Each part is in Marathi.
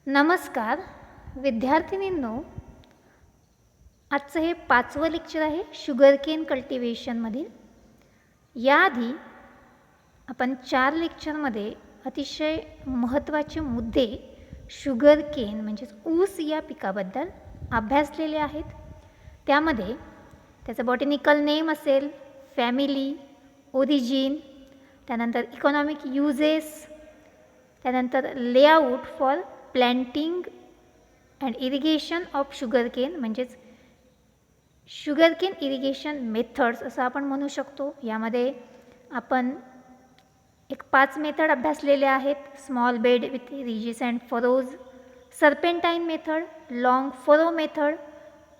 नमस्कार विद्यार्थिनींनो, आजचं हे 5वं लेक्चर आहे शुगरकेन कल्टिवेशनमधील. याआधी आपण 4 लेक्चरमध्ये अतिशय महत्त्वाचे मुद्दे शुगरकेन म्हणजेच ऊस या पिकाबद्दल अभ्यासलेले आहेत. त्यामध्ये त्याचं बॉटॅनिकल नेम असेल, फॅमिली, ओरिजिन, त्यानंतर इकॉनॉमिक युजेस, त्यानंतर layout for planting and irrigation of sugarcane म्हणजेच शुगरकेन इरिगेशन मेथड्स असं आपण म्हणू शकतो. यामध्ये आपण एक 5 मेथड अभ्यासलेले आहेत. Small bed with ridges and furrows, serpentine method, long furrow method,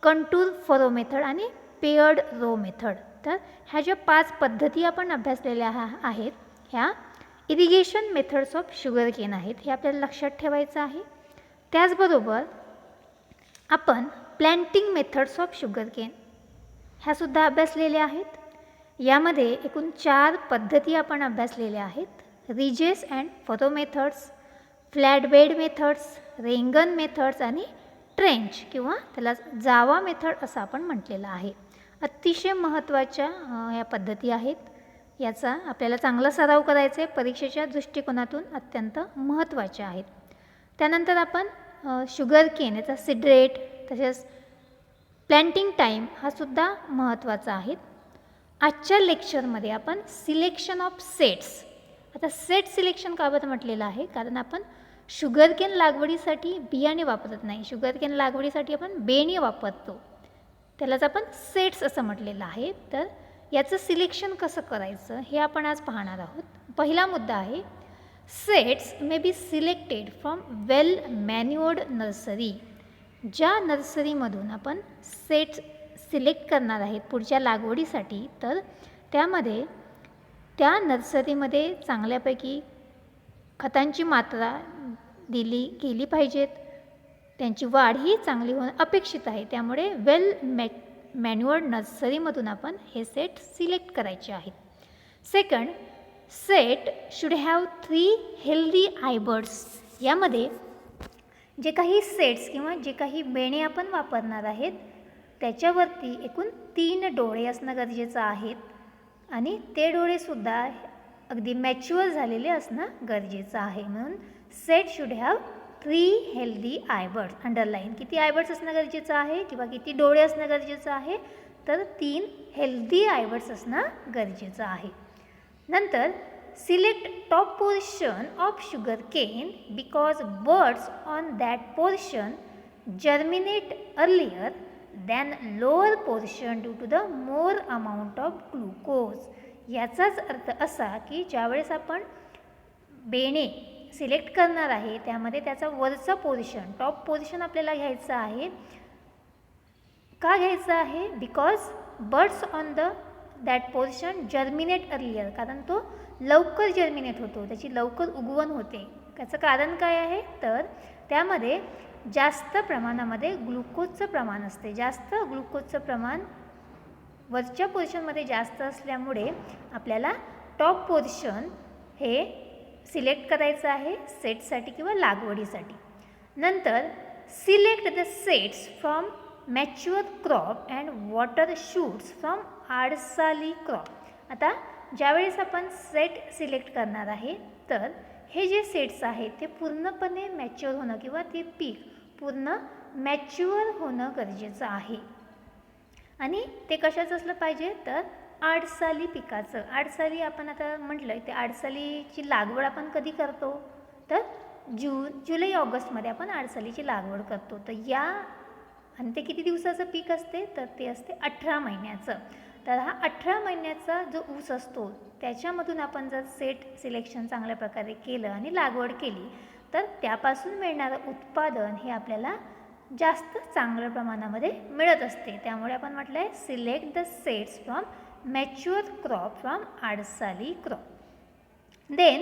contour furrow method आणि पेयर्ड रो मेथड. तर ह्या ज्या 5 पद्धती आपण अभ्यासलेल्या आहेत ह्या इरिगेशन मेथड्स ऑफ शुगरकेन आहेत, हे आपल्याला लक्षात ठेवायचं आहे. त्याचबरोबर आपण प्लॅन्टिंग मेथड्स ऑफ शुगरकेन ह्यासुद्धा अभ्यासलेल्या आहेत. यामध्ये एकूण 4 पद्धती आपण अभ्यासलेल्या आहेत. Ridges and furrow methods, flat bed methods, रेंगन मेथड्स आणि ट्रेंच किंवा त्याला जावा मेथड असं आपण म्हटलेलं आहे. अतिशय महत्त्वाच्या ह्या पद्धती आहेत. याचा आपल्याला चांगला सराव करायचा आहे, परीक्षेच्या दृष्टिकोनातून अत्यंत महत्त्वाच्या आहेत. त्यानंतर आपण शुगरकेन याचा सीड रेट तसेच प्लॅन्टिंग टाईम हा सुद्धा महत्त्वाचा आहे. आजच्या लेक्चरमध्ये आपण सिलेक्शन ऑफ सेट्स, आता सेट सिलेक्शन का बरं म्हटलेलं आहे, कारण आपण शुगरकेन लागवडीसाठी बियाणे वापरत नाही, शुगरकेन लागवडीसाठी आपण बेणे वापरतो, त्यालाच आपण सेट्स असं म्हटलेलं आहे. तर याचं सिलेक्शन कसं करायचं हे आपण आज पाहणार आहोत. पहिला मुद्दा आहे, sets may be selected from well manured nursery. ज्या नर्सरीमधून आपण सेट्स सिलेक्ट करणार आहेत पुढच्या लागवडीसाठी, तर त्यामध्ये त्या नर्सरीमध्ये चांगल्यापैकी खतांची मात्रा दिली गेली पाहिजेत, त्यांची वाढ ही चांगली होणं अपेक्षित आहे. त्यामुळे वेल मॅन्युअर्ड नर्सरीमधून आपण हे सेट सिलेक्ट करायचे आहेत. Second, set should have 3 healthy eyebuds. यामध्ये जे काही सेट्स किंवा जे काही बेणे आपण वापरणार आहेत त्याच्यावरती एकूण 3 डोळे असणं गरजेचं आहे आणि ते डोळेसुद्धा अगदी मॅच्युअर झालेले असणं गरजेचं आहे. म्हणून set should have 3 healthy eyebuds. Underline किती आयबर्ड्स असणं गरजेचं आहे किंवा किती डोळे असणं गरजेचं आहे, तर 3 हेल्दी आयबर्ड्स असणं गरजेचं आहे. नंतर select top portion of sugarcane because birds on that portion germinate earlier than lower portion due to the more amount of glucose. याचाच अर्थ असा की ज्यावेळेस आपण बेणे सिलेक्ट करणार आहे त्यामध्ये त्याचा वरचा पोर्शन, टॉप पोर्शन आपल्याला घ्यायचा आहे. का घ्यायचं आहे? Because birds on that portion germinate earlier, कारण तो लवकर जर्मिनेट होतो, त्याची लवकर उगवण होते. त्याचं कारण काय आहे, तर त्यामध्ये जास्त प्रमाणामध्ये ग्लुकोजचं प्रमाण असते. जास्त ग्लुकोजचं प्रमाण वरच्या पोर्शनमध्ये जास्त असल्यामुळे आपल्याला टॉप पोर्शन हे सिलेक्ट करायचं आहे सेटसाठी किंवा लागवडीसाठी. नंतर select the sets from mature crop and water shoots from आडसाली क्रॉप. आता ज्यावेळेस आपण सेट सिलेक्ट करणार आहे तर हे जे सेट्स आहेत ते पूर्णपणे मॅच्युअर होणं किंवा ते पीक पूर्ण मॅच्युअर होणं गरजेचं आहे. आणि ते कशाचं असलं पाहिजे, तर आडसाली पिकाचं. आडसाली आपण आता म्हटलं, ते आडसालीची लागवड आपण कधी करतो, तर जुलै ऑगस्टमध्ये आपण आडसालीची लागवड करतो. तर आणि ते किती दिवसाचं पीक असते, तर ते असते 18 महिन्याचं. तर हा 18 महिन्याचा जो ऊस असतो त्याच्यामधून आपण जर सेट सिलेक्शन चांगल्या प्रकारे केलं आणि लागवड केली तर त्यापासून मिळणारं उत्पादन हे आपल्याला जास्त चांगल्या प्रमाणामध्ये मिळत असते. त्यामुळे आपण म्हटलं आहे select the sets from mature crop from आडसाली crop. Then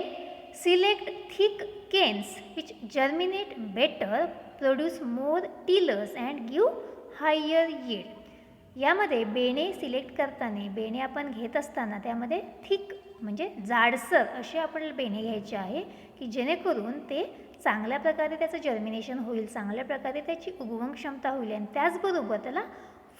select thick canes which germinate better, produce more tillers and give higher yield. यामध्ये बेणे सिलेक्ट करताना, बेणे आपण घेत असताना त्यामध्ये थिक म्हणजे जाडसर असे आपल्याला बेणे घ्यायचे आहे की जेणेकरून ते चांगल्या प्रकारे त्याचं जर्मिनेशन होईल, चांगल्या प्रकारे त्याची उगवण क्षमता होईल आणि त्याचबरोबर त्याला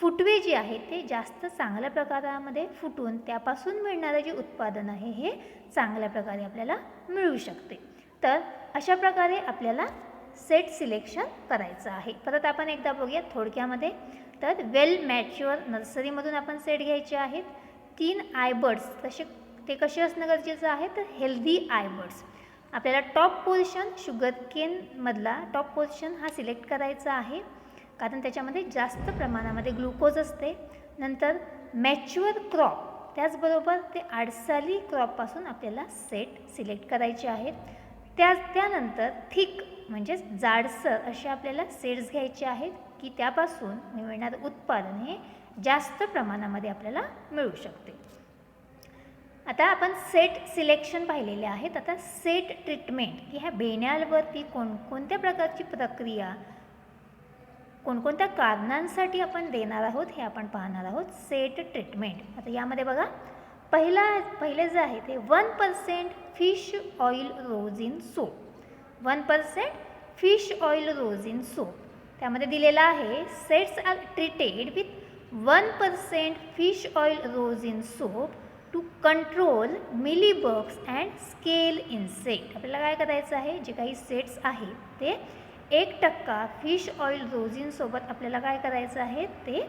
फुटवे जे आहे ते जास्त चांगल्या प्रकारामध्ये फुटून त्यापासून मिळणारं जे उत्पादन आहे हे चांगल्या प्रकारे आपल्याला मिळू शकते. तर अशा प्रकारे आपल्याला सेट सिलेक्शन करायचं आहे. परत आपण एकदा बघूया थोडक्यामध्ये. तर वेल मॅच्युअर नर्सरीमधून आपण सेट घ्यायचे आहेत. 3 आयबर्ड्स ते कसे असणं गरजेचं आहे, तर हेल्दी आयबर्ड्स. आपल्याला टॉप पोर्शन शुगरकेनमधला टॉप पोर्शन हा सिलेक्ट करायचा आहे, कारण त्याच्यामध्ये जास्त प्रमाणामध्ये ग्लुकोज असते. नंतर मॅच्युअर क्रॉप, त्याचबरोबर ते आडसाली क्रॉपपासून आपल्याला सेट सिलेक्ट करायचे आहेत. त्यानंतर थिक म्हणजेच जाडसर असे आपल्याला सेट्स घ्यायचे आहेत की त्यापासून मिळणारं उत्पादन हे जास्त प्रमाणामध्ये आपल्याला मिळू शकते. आता आपण सेट सिलेक्शन पाहिलेले आहेत. आता सेट ट्रीटमेंट की ह्या बेण्यावरती कोणकोणत्या प्रकारची प्रक्रिया कोणकोणत्या कारणांसाठी आपण देणार आहोत हे आपण पाहणार आहोत. Set treatment. आता यामध्ये बघा पहिले जे आहे ते 1% fish oil rosin soap. 1% fish oil rosin soap. त्यामध्ये दिलेलं आहे sets are treated with 1% fish oil rosin soap to control mealybugs and scale insect. आपल्याला काय करायचं आहे, जे काही सेट्स आहेत ते 1% फिश ऑइल रोझिनसोबत आपल्याला काय करायचं आहे, ते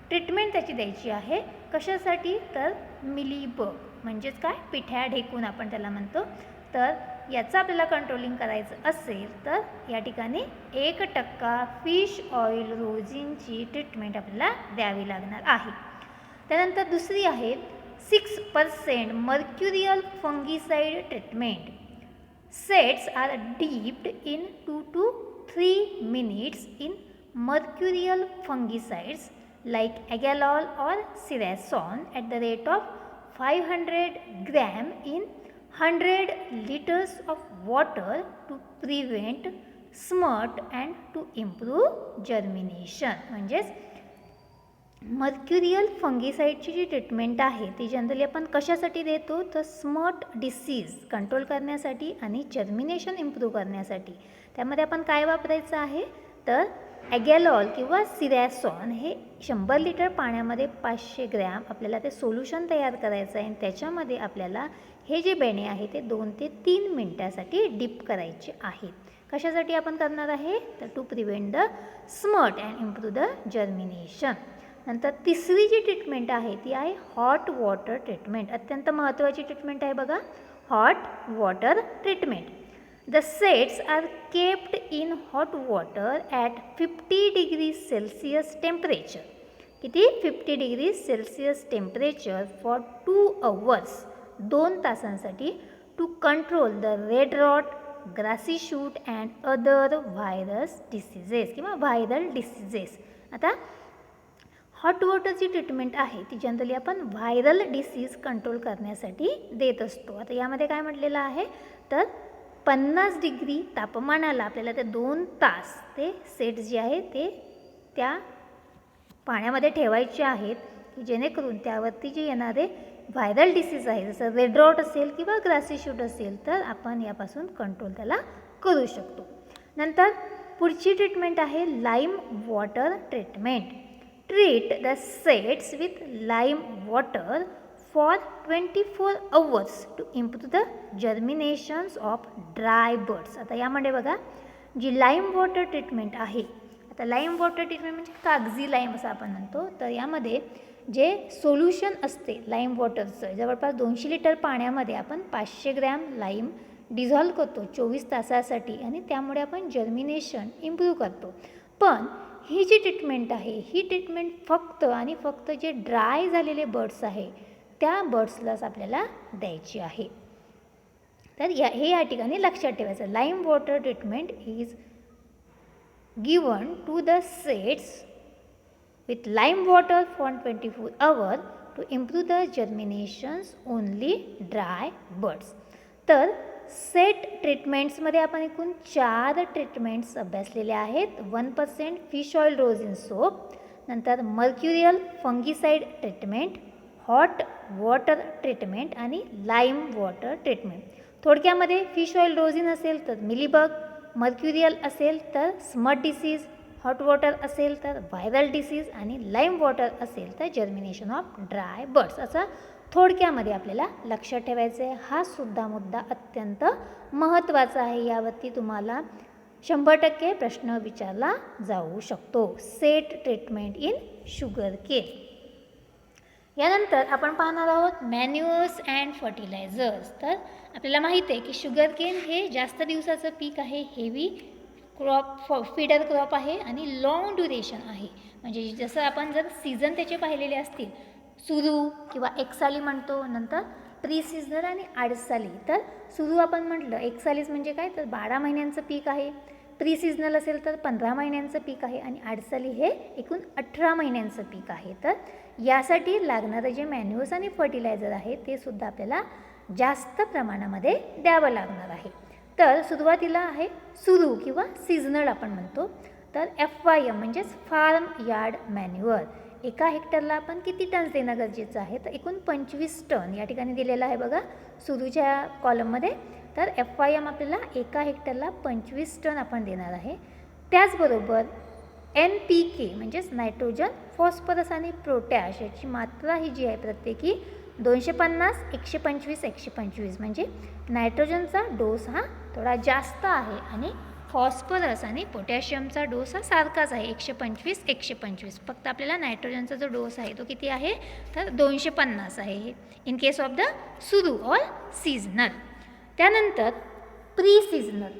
ट्रीटमेंट त्याची द्यायची आहे. कशासाठी, तर मिलीबग म्हणजेच काय, पिठ्या ढेकून आपण त्याला म्हणतो. तर याचं आपल्याला कंट्रोलिंग करायचं असेल तर या ठिकाणी 1% फिश ऑइल रोझिनची ट्रीटमेंट आपल्याला द्यावी लागणार आहे. त्यानंतर दुसरी आहे 6% mercurial fungicide treatment. Sets are dipped in 2 to 3 minutes in mercurial fungicides like Agalol or Cirazon at the rate of 500 gram in 100 liters of water to prevent smut and to improve germination. म्हणजेच मर्क्युरियल फंगीसाईडची जी ट्रीटमेंट आहे ती जनरली आपण कशासाठी देतो, तर स्मट डिसीज कंट्रोल करण्यासाठी आणि जर्मिनेशन इम्प्रूव्ह करण्यासाठी. त्यामध्ये आपण काय वापरायचं आहे, तर ॲगॅलॉल किंवा सिरॅसॉन हे 100 लिटर पाण्यामध्ये 500 ग्रॅम आपल्याला ते सोल्युशन तयार करायचं आहे आणि त्याच्यामध्ये आपल्याला हे जे बेणे आहे ते 2 ते 3 मिनटासाठी डिप करायचे आहेत. कशासाठी आपण करणार आहे, तर to prevent the smut and improve the germination. नंतर तिसरी जी ट्रीटमेंट आहे ती आहे हॉट वॉटर ट्रीटमेंट. अत्यंत महत्त्वाची ट्रीटमेंट आहे बघा, hot water treatment. The sets are kept in hot water at 50 degree Celsius temperature. किती, 50 degree Celsius temperature for 2 hours, 2 तासांसाठी, to control the red rot, grassy shoot and other virus diseases किंवा व्हायरल डिसीजेस. आता हॉट वॉटरची ट्रीटमेंट आहे ती जनरली आपण व्हायरल डिसीज कंट्रोल करण्यासाठी देत असतो. आता यामध्ये काय म्हटलेलं आहे, तर 50 डिग्री तापमानाला आपल्याला ते 2 तास ते सेट जे आहे ते त्या पाण्यामध्ये ठेवायचे आहेत की जेणेकरून त्यावरती जे येणारे व्हायरल डिसीज आहे जसं रेड रॉट असेल किंवा ग्रासी शूट असेल तर आपण यापासून कंट्रोल त्याला करू शकतो. नंतर पुढची ट्रीटमेंट आहे lime water treatment. Treat the sets with lime water for 24 hours to improve the germinations of dry buds. आता यामध्ये बघा जी लाईम वॉटर ट्रीटमेंट आहे, आता लाईम वॉटर ट्रीटमेंट म्हणजे कागजी लाईम असं आपण म्हणतो. तर यामध्ये जे सोल्युशन असते लाईम वॉटरचं, जवळपास 200 लिटर पाण्यामध्ये आपण 500 ग्रॅम लाईम डिझॉल्व करतो 24 तासासाठी आणि त्यामुळे आपण जर्मिनेशन इम्प्रूव्ह करतो. पण ही जी ट्रीटमेंट आहे ही ट्रीटमेंट फक्त आणि फक्त जे ड्राय झालेले बर्ड्स आहे त्या बर्ड्सलाच आपल्याला द्यायची आहे. तर हे या ठिकाणी लक्षात ठेवायचं, lime water treatment is given to the sets with lime water for 24 hours to improve the germinations only dry buds. तर सेट ट्रीटमेंट्समध्ये आपण एकूण 4 ट्रीटमेंट्स अभ्यासलेल्या आहेत. 1% फिश ऑइल रोझिन सोप, नंतर mercurial fungicide treatment, hot water treatment आणि लाईम वॉटर ट्रीटमेंट. थोडक्यामध्ये फिश ऑइल रोझिन असेल तर मिलीबग, मर्क्युरियल असेल तर स्मट डिसीज, हॉट वॉटर असेल तर व्हायरल डिसीज आणि लाईम वॉटर असेल तर जर्मिनेशन ऑफ ड्राय बर्ड्स. असं थोडक्यामध्ये आपल्याला लक्षात ठेवायचं आहे. हा सुद्धा मुद्दा अत्यंत महत्त्वाचा आहे. यावरती तुम्हाला 100% प्रश्न विचारला जाऊ शकतो. Set treatment in sugar cane. यानंतर आपण पाहणार आहोत मॅन्युअर्स अँड फर्टिलायझर्स. तर आपल्याला माहीत आहे की शुगर केन हे जास्त दिवसाचं पीक आहे, हेवी क्रॉप, फीडर क्रॉप आहे आणि लाँग ड्युरेशन आहे. म्हणजे जसं आपण जर सीझन त्याचे पाहिलेले असतील, सुरू किंवा एकसाली म्हणतो, नंतर प्री सीझनल आणि आडसाली. तर सुरू आपण म्हटलं एकसालीच म्हणजे काय, तर 12 महिन्यांचं पीक आहे. प्री सीझनल असेल तर 15 महिन्यांचं पीक आहे आणि आडसाली हे एकूण 18 महिन्यांचं पीक आहे. तर यासाठी लागणारं जे मॅन्युअर्स आणि फर्टिलायझर आहे ते सुद्धा आपल्याला जास्त प्रमाणामध्ये द्यावं लागणार आहे. तर सुरुवातीला आहे सुरू किंवा सीझनल आपण म्हणतो. तर FYM म्हणजेच फार्म यार्ड मॅन्युअर. एका हेक्टरला आपण किती टन्स देणं गरजेचं आहे, तर एकूण 25 टन या ठिकाणी दिलेलं आहे बघा सुरूच्या कॉलममध्ये. तर FYM आपल्याला एका हेक्टरला 25 टन आपण देणार आहे. त्याचबरोबर NPK म्हणजेच नायट्रोजन, फॉस्फरस आणि पोटॅश याची मात्रा ही जी आहे प्रत्येकी 250, 125, 125. म्हणजे नायट्रोजनचा डोस हा थोडा जास्त आहे आणि फॉस्फरस आणि पोटॅशियमचा डोस हा सारखाच आहे 125, 125. फक्त आपल्याला नायट्रोजनचा जो डोस आहे तो किती आहे, तर 250 आहे इन केस ऑफ द सुरू ऑर सीझनल. त्यानंतर प्री सीझनल.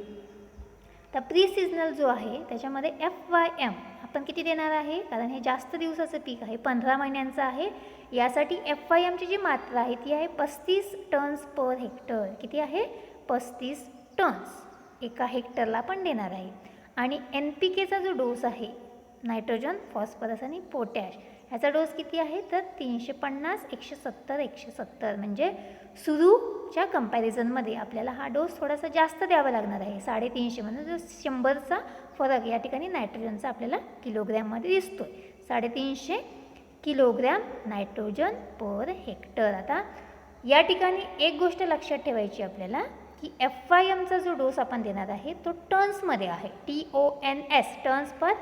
तर प्री सीझनल जो आहे त्याच्यामध्ये FYM आपण किती देणार आहे, कारण हे जास्त दिवसाचं पीक आहे, 15 महिन्यांचं आहे. यासाठी FYMची जी मात्रा आहे ती आहे 35 टन्स पर हेक्टर. किती आहे, 35 टन्स एका हेक्टरला आपण देणार आहे. आणि NPKचा जो डोस आहे नायट्रोजन, फॉस्फरस आणि पोटॅश ह्याचा डोस किती आहे, तर 350, 170, 170. म्हणजे सुरूच्या कंपॅरिझनमध्ये आपल्याला हा डोस थोडासा जास्त द्यावा लागणार आहे. 350 म्हणजे जो 100चा फरक या ठिकाणी नायट्रोजनचा आपल्याला किलोग्रॅममध्ये दिसतो आहे. 350 किलोग्रॅम नायट्रोजन पर हेक्टर. आता या ठिकाणी एक गोष्ट लक्षात ठेवायची आपल्याला की FYMचा जो डोस आपण देणार आहे तो टन्समध्ये आहे, TONS टन्स पर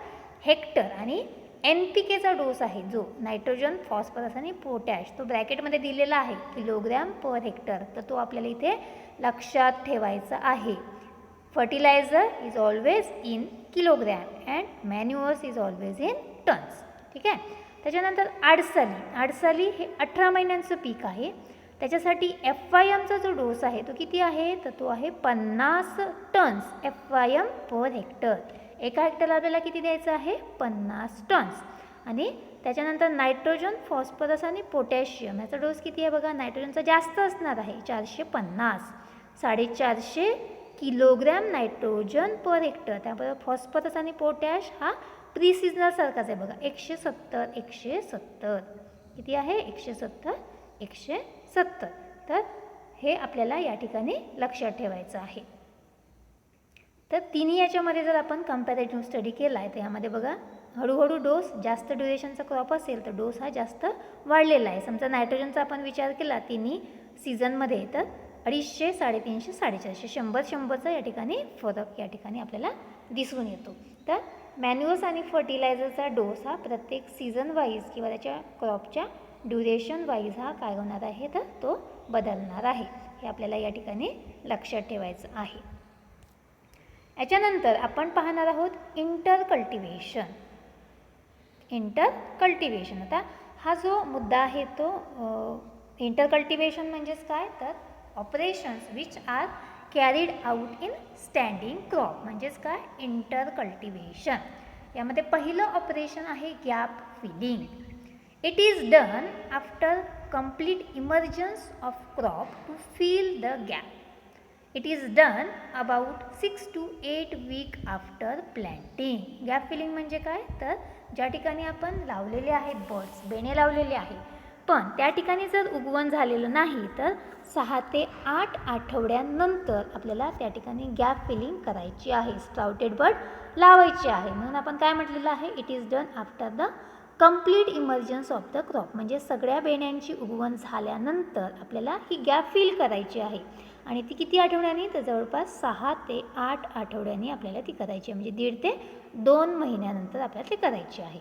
हेक्टर. आणि NPKचा डोस आहे जो नायट्रोजन, फॉस्फरस आणि पोटॅश तो ब्रॅकेटमध्ये दिलेला आहे किलोग्रॅम पर हेक्टर. तर तो आपल्याला इथे लक्षात ठेवायचा आहे. Fertiliser is always in kilogram and manures is always in tons. ठीक आहे. त्याच्यानंतर आडसाली. आडसाली हे 18 महिन्यांचं पीक आहे. त्याच्यासाठी FYMचा जो डोस आहे तो किती आहे, तर तो आहे 50 टन्स FYM पर हेक्टर. एका हेक्टरला आपल्याला किती द्यायचं आहे, 50 टन्स. आणि त्याच्यानंतर नायट्रोजन, फॉस्फरस आणि पोटॅशियम याचा डोस किती आहे बघा, नायट्रोजनचा जास्त असणार आहे 450, 450 किलोग्रॅम नायट्रोजन पर हेक्टर. त्याबरोबर फॉस्फरस आणि पोटॅश हा प्री सीझनल सारखाच आहे बघा 170, 170. किती आहे, 170, 170. तर हे आपल्याला या ठिकाणी लक्षात ठेवायचं आहे. तर तिन्ही याच्यामध्ये जर आपण कंपॅरेटिव्ह स्टडी केला आहे तर यामध्ये बघा हळूहळू डोस, जास्त ड्युरेशनचा क्रॉप असेल तर डोस हा जास्त वाढलेला आहे. समजा नायट्रोजनचा आपण विचार केला तिन्ही सीझनमध्ये तर 250, 350, 450, 100चा या ठिकाणी फरक या ठिकाणी आपल्याला दिसून येतो. तर मॅन्युअर्स आणि फर्टिलायझरचा डोस हा प्रत्येक सीझन वाईज किंवा त्याच्या क्रॉपच्या ड्युरेशन वाईज हा काय होणार आहे, तर तो बदलणार आहे. हे आपल्याला या ठिकाणी लक्षात ठेवायचं आहे. याच्यानंतर आपण पाहणार आहोत इंटर कल्टिवेशन. Inter cultivation. आता हा जो मुद्दा आहे तो इंटर कल्टिवेशन म्हणजेच काय, तर operations which are carried out in standing crop म्हणजेच काय, इंटर कल्टिवेशन. यामध्ये पहिलं ऑपरेशन आहे gap filling. It is done after complete emergence of crop to fill the gap. It is done about 6 to 8 week after planting. Gap filling म्हणजे काय, तर ज्या ठिकाणी आपण लावलेले आहेत बर्ड्स, बेणे लावलेले आहे, पण त्या ठिकाणी जर उगवण झालेलं नाही तर 6 ते 8 आठवड्यानंतर आपल्याला त्या ठिकाणी गॅप फिलिंग करायची आहे, स्प्राउटेड बर्ड लावायचे आहे. म्हणून आपण काय म्हटलेलं आहे, it is done after the complete emergence of the crop. म्हणजे सगळ्या बेण्यांची उगवण झाल्यानंतर आपल्याला ही गॅप फिल करायची आहे. आणि ती किती आठवड्यांनी, तर जवळपास 6 ते 8 आठवड्यांनी आपल्याला ती करायची आहे, म्हणजे 1.5 ते 2 महिन्यानंतर आपल्याला ती करायची आहे.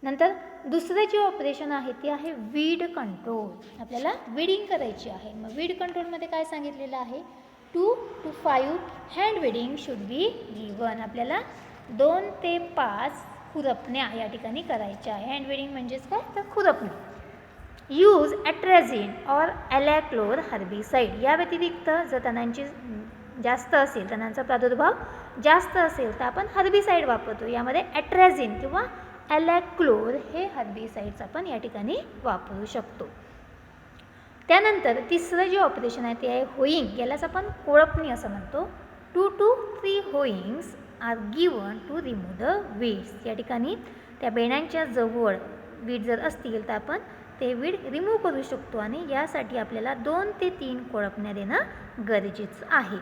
नंतर दुसरं जे ऑपरेशन आहे ते आहे वीड कंट्रोल. आपल्याला वीडिंग करायची आहे. मग वीड कंट्रोलमध्ये काय सांगितलेलं आहे, 2 to 5 hand weeding should be given. आपल्याला 2 ते 5 खुरपण्या या ठिकाणी करायच्या आहे. हँड वीडिंग म्हणजेच काय, तर खुरपणे. Use ॲट्रेझिन or ॲलॅक्लोर हर्बिसाईड. या व्यतिरिक्त जर तणांची जास्त असेल, तणांचा प्रादुर्भाव जास्त असेल तर आपण हर्बिसाईड वापरतो. यामध्ये ॲट्रेझिन किंवा ॲलॅक्लोर हे हर्बिसाईड्स आपण या ठिकाणी वापरू शकतो. त्यानंतर तिसरं जे ऑपरेशन आहे ते आहे होईंग. यालाच आपण कोळपणी असं म्हणतो. 2 to 3 hoeings are given to remove the weeds. या ठिकाणी त्या बेणांच्या जवळ वीड जर असतील तर आपण ते वीड रिमूव्ह करू शकतो आणि यासाठी आपल्याला 2 ते 3 कोळपण्या देणं गरजेचं आहे.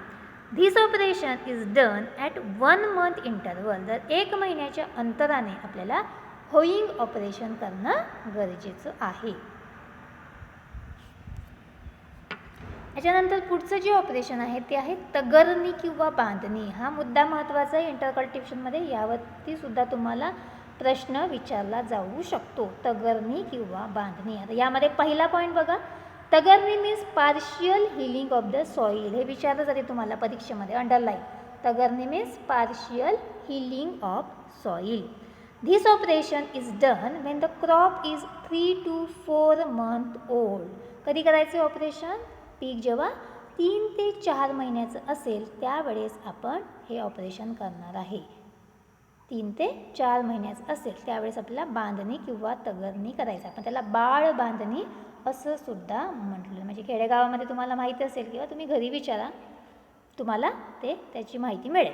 This operation is done at 1 month interval. जर 1 महिन्याच्या अंतराने आपल्याला होईंग ऑपरेशन करणं गरजेचं आहे. याच्यानंतर पुढचं जे ऑपरेशन आहे ते आहे तगरणी किंवा बांधणी. हा मुद्दा महत्त्वाचा आहे इंटरकल्टिवेशनमध्ये. यावरती सुद्धा तुम्हाला प्रश्न विचारला जाऊ शकतो, तगरणी किंवा बांधणी. आता यामध्ये पहिला पॉईंट बघा, तगरणी means partial hilling of the soil. हे विचारलं जाते तुम्हाला परीक्षेमध्ये, अंडरलाईन. तगरणी means partial hilling of soil. This operation is done when the crop is 3 to 4 months old. कधी करायचे ऑपरेशन, पीक जेव्हा 3 ते 4 महिन्याचं असेल त्यावेळेस आपण हे ऑपरेशन करणार आहे. 3 ते 4 महिन्याचं असेल त्यावेळेस आपल्याला बांधणी किंवा तगरणी करायचं. आपण त्याला बाळ बांधणी असं सुद्धा म्हटलं. म्हणजे खेडेगावामध्ये तुम्हाला माहिती असेल किंवा तुम्ही घरी विचारा, तुम्हाला त्याची माहिती मिळेल.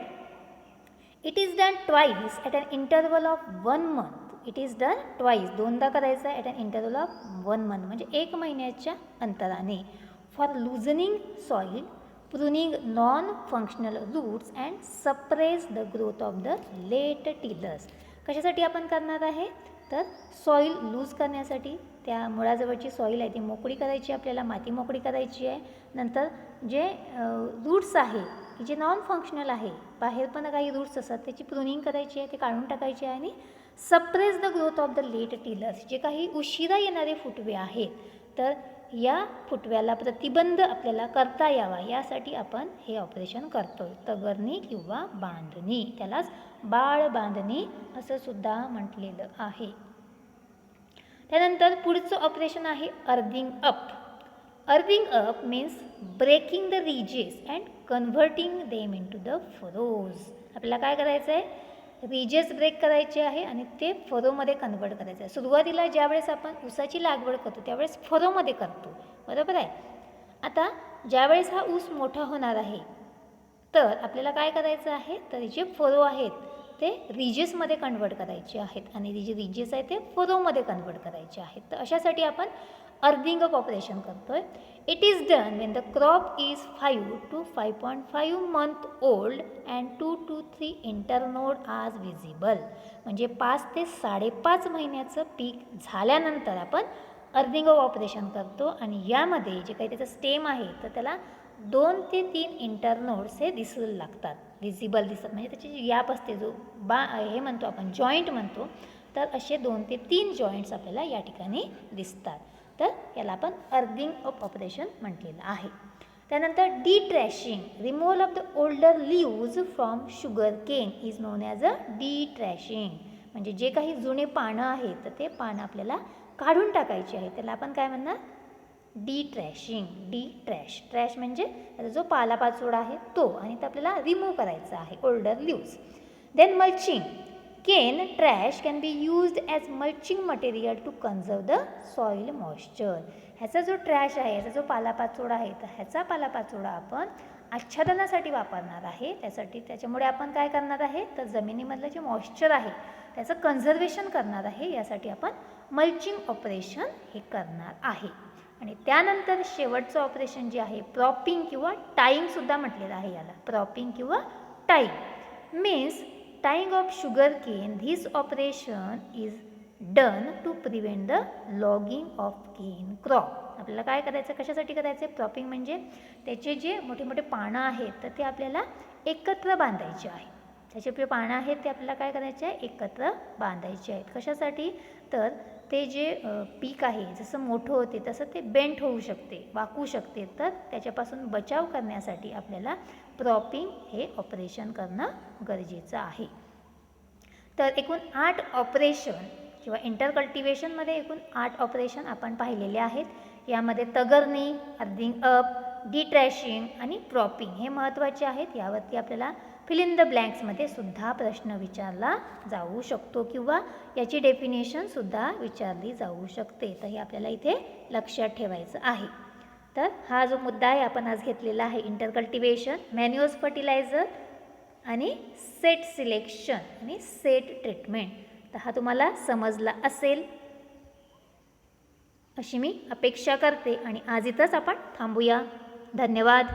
It is done twice at an interval of 1 month. It is done twice, दोनदा करायचं आहे, at an interval of 1 month म्हणजे 1 महिन्याच्या अंतराने. For loosening soil, pruning non functional roots and suppress the growth of the late tillers. कशासाठी आपण करणार आहे, तर सॉईल लूज करण्यासाठी. त्या मुळाजवळची सॉईल आहे ती मोकळी करायची, आपल्याला माती मोकळी करायची आहे. नंतर जे रूट्स आहे की जे नॉन फंक्शनल आहे, बाहेर पण काही रूट्स असतात, त्याची प्रूनिंग करायची आहे, ते काढून टाकायची आहे. आणि suppress the growth of the late tillers, जे काही उशिरा येणारे फुटवे आहेत तर या फुटव्याला प्रतिबंध आपल्याला करता यावा यासाठी आपण हे ऑपरेशन करतो, तगरणी किंवा बांधणी. त्यालाच बाळ बांधणी असं सुद्धा म्हटलेलं आहे. त्यानंतर पुढचं ऑपरेशन आहे earthing up. Earthing up means breaking the ridges and converting them into the furrows. आपल्याला काय करायचं आहे, रिजेस ब्रेक करायचे आहे आणि ते फरोमध्ये कन्वर्ट करायचं आहे. सुरुवातीला ज्यावेळेस आपण ऊसाची लागवड करतो त्यावेळेस फरोमध्ये करतो, बरोबर आहे. आता ज्यावेळेस हा ऊस मोठा होणार आहे तर आपल्याला काय करायचं आहे, तर जे फरो आहेत ते रिजेसमध्ये कन्वर्ट करायचे आहेत आणि जे रिजेस आहे ते फरोमध्ये कन्वर्ट करायचे आहेत. तर अशासाठी आपण अर्थिंग अप ऑपरेशन करतो आहे. It is done when the crop is 5 to 5.5 months old and 2 to 3 internode आज विजिबल. म्हणजे 5 ते 5.5 महिन्याचं पीक झाल्यानंतर आपण अर्थिंग अप ऑपरेशन करतो आणि यामध्ये जे काही त्याचं स्टेम आहे तर त्याला 2 ते 3 इंटरनोड्स हे दिसू लागतात, विजिबल दिसतात. म्हणजे त्याची जी गॅप असते, जो हे म्हणतो आपण जॉईंट म्हणतो, तर असे 2 ते 3 जॉईंट्स आपल्याला या ठिकाणी दिसतात. तर याला आपण अर्थिंग अप ऑपरेशन म्हटलेलं आहे. त्यानंतर detrashing, removal of the older leaves from sugarcane is known as a detrashing. म्हणजे जे काही जुने पानं आहेत तर ते पानं आपल्याला काढून टाकायचे आहे, त्याला आपण काय म्हणणार, डिट्रॅशिंग. ट्रॅश म्हणजे जो पालापाचोळा आहे तो, आणि ते आपल्याला रिमूव्ह करायचा आहे, older leaves. Then mulching. Cane trash can be used as mulching material to conserve the soil moisture. ह्याचा जो ट्रॅश आहे, ह्याचा जो पालापाचोळा आहे, तर ह्याचा पालापाचोळा आपण आच्छादनासाठी वापरणार आहे. त्याच्यामुळे आपण काय करणार आहे, तर जमिनीमधलं जे मॉइश्चर आहे त्याचं कन्झर्वेशन करणार आहे. यासाठी आपण मल्चिंग ऑपरेशन हे करणार आहे. आणि त्यानंतर शेवटचं ऑपरेशन जे आहे प्रॉपिंग किंवा टाईंगसुद्धा म्हटलेलं आहे याला. प्रॉपिंग किंवा tying means tying of sugarcane. This operation is done to prevent the logging of cane crop. आपल्याला काय करायचं, कशासाठी करायचं आहे, प्रॉपिंग म्हणजे त्याचे जे मोठे मोठे पानं आहेत तर ते आपल्याला एकत्र बांधायचे आहे. त्याचे जे पानं आहेत ते आपल्याला काय करायचे आहे, एकत्र बांधायचे आहेत. कशासाठी, तर ते जे पीक आहे जसं मोठं होते तसं ते बेंट होऊ शकते, वाकू शकते, तर त्याच्यापासून बचाव करण्यासाठी आपल्याला प्रॉपिंग हे ऑपरेशन करणं गरजेचं आहे. तर एकूण 8 ऑपरेशन किंवा इंटरकल्टिवेशनमध्ये एकूण 8 ऑपरेशन आपण पाहिलेले आहेत. यामध्ये तगरणी, अर्थिंग अप, डिट्रॅशिंग आणि प्रॉपिंग हे महत्त्वाचे आहेत. यावरती आपल्याला फिल इन द ब्लँक्समध्ये सुद्धा प्रश्न विचारला जाऊ शकतो किंवा याची डेफिनेशनसुद्धा विचारली जाऊ शकते. तर हे आपल्याला इथे लक्षात ठेवायचं आहे. तर हा जो मुद्दा आहे आपण आज घेतलेला आहे, इंटरकल्टिवेशन, मॅन्युअल्स फर्टिलायझर आणि सेट सिलेक्शन आणि सेट ट्रीटमेंट. तर हा तुम्हाला समजला असेल अशी मी अपेक्षा करते आणि आज इथंच आपण थांबूया. धन्यवाद.